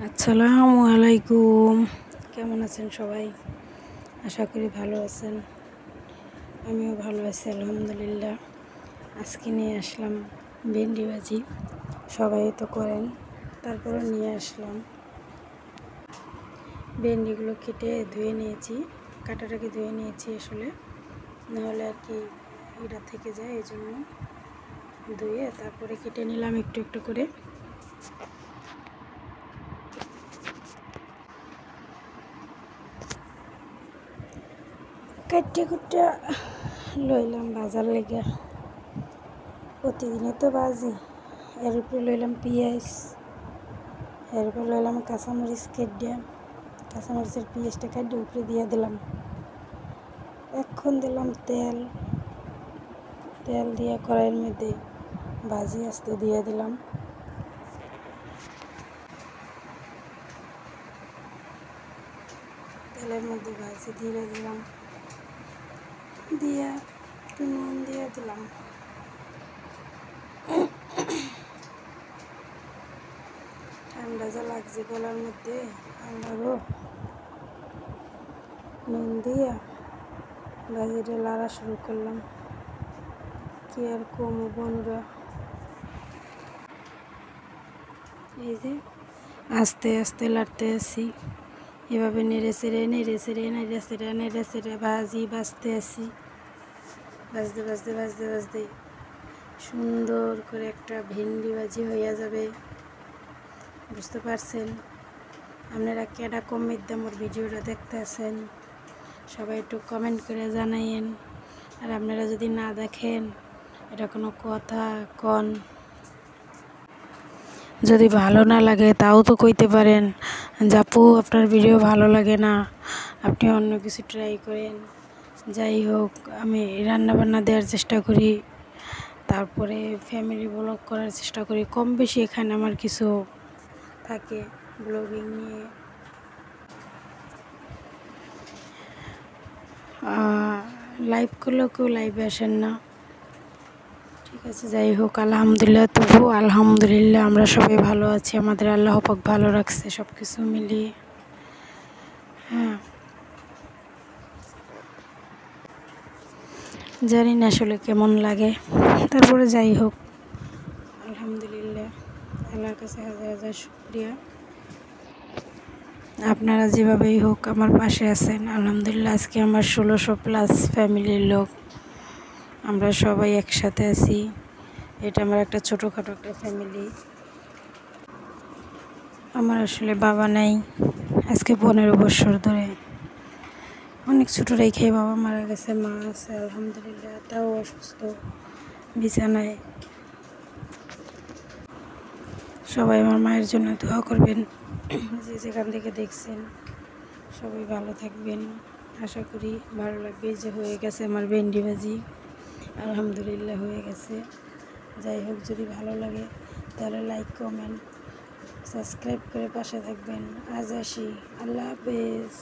আসসালামু আলাইকুম। কেমন আছেন সবাই? আশা করি ভালো আছেন। আমিও ভালো আছি আলহামদুলিল্লাহ। আজকে নিয়ে আসলাম ভেন্ডি ভাজি। সবাই তো করেন, তারপরে নিয়ে আসলাম। ভেন্ডিগুলো কেটে ধুয়ে নিয়েছি, কাটাটাকে ধুয়ে নিয়েছি আসলে, নাহলে আর কি এটা থেকে যায়, এই জন্য ধুয়ে তারপরে কেটে নিলাম একটু একটু করে। কাটতে কুটে লইলাম বাজার লেগে, প্রতিদিনই তো বাজি। এর উপরে লইলাম পেঁয়াজ, এর উপরে লইলাম কাঁচামরিচ কেটে, কাঁচামরিচের পেঁয়াজটা কেটে উপরে দিয়ে দিলাম। এখন দিলাম তেল, তেল দিয়ে কড়াইয়ের মধ্যে ভাজি আস্তে দিয়ে দিলাম। তেলের মধ্যে ভাজি দিয়ে দিলাম, দিয়ে একটু নুন দিয়ে দিলাম। ঠান্ডা যা লাগছে গলার মধ্যে, আল্লাহগো। নুন দিয়ে ভাজিটা লাড়া শুরু করলাম। কি আর কমু বন্ধুরা, এই যে আস্তে আস্তে লাড়তে আসি, এভাবে নেড়ে চেড়ে ভাজি ভাজতে আসি। ভাজতে ভাজতে ভাজতে ভাজতে সুন্দর করে একটা ভেন্ডি ভাজি হইয়া যাবে, বুঝতে পারছেন? আপনারা কেডা কমের দামের ভিডিওটা দেখতে আছেন, সবাই একটু কমেন্ট করে জানাইয়েন। আর আপনারা যদি না দেখেন, এটা কোনো কথা কন? যদি ভালো না লাগে তাও তো কইতে পারেন, জাপু আপনার ভিডিও ভালো লাগে না, আপনি অন্য কিছু ট্রাই করেন। যাই হোক, আমি রান্নাবান্না দেওয়ার চেষ্টা করি, তারপরে ফ্যামিলি ব্লগ করার চেষ্টা করি। কম বেশি এখানে আমার কিছু থাকে ব্লগিং নিয়ে। লাইভ করলেও কেউ লাইভে আসেন না, ঠিক আছে। যাই হোক, আলহামদুলিল্লাহ, তবু আলহামদুলিল্লাহ আমরা সবাই ভালো আছি, আমাদের আল্লাহ পাক ভালো রাখছে সব কিছু মিলিয়ে। হ্যাঁ, জানি না আসলে কেমন লাগে, তারপরে যাই হোক, আলহামদুলিল্লাহ, আল্লাহর কাছে হাজার হাজার শুকরিয়া। আপনারা যেভাবেই হোক আমার পাশে আছেন, আলহামদুলিল্লাহ। আজকে আমার 1600+ ফ্যামিলির লোক, আমরা সবাই একসাথে আছি। এটা আমার একটা ছোটোখাটো একটা ফ্যামিলি। আমার আসলে বাবা নাই, আজকে 15 বছর ধরে, অনেক ছোটো রেখে বাবা মারা গেছে। মা আছে আলহামদুলিল্লাহ, তাও অসুস্থ, বিছানায়। সবাই আমার মায়ের জন্য দোয়া করবেন, যে যেখান থেকে দেখছেন সবাই ভালো থাকবেন। আশা করি ভালো লাগবে। যে হয়ে গেছে আমার ভেন্ডি ভাজি, আলহামদুলিল্লাহ হয়ে গেছে। যাই হোক, যদি ভালো লাগে তাহলে লাইক কমেন্ট সাবস্ক্রাইব করে পাশে থাকবেন। আজ আসি, আল্লাহ হাফেজ।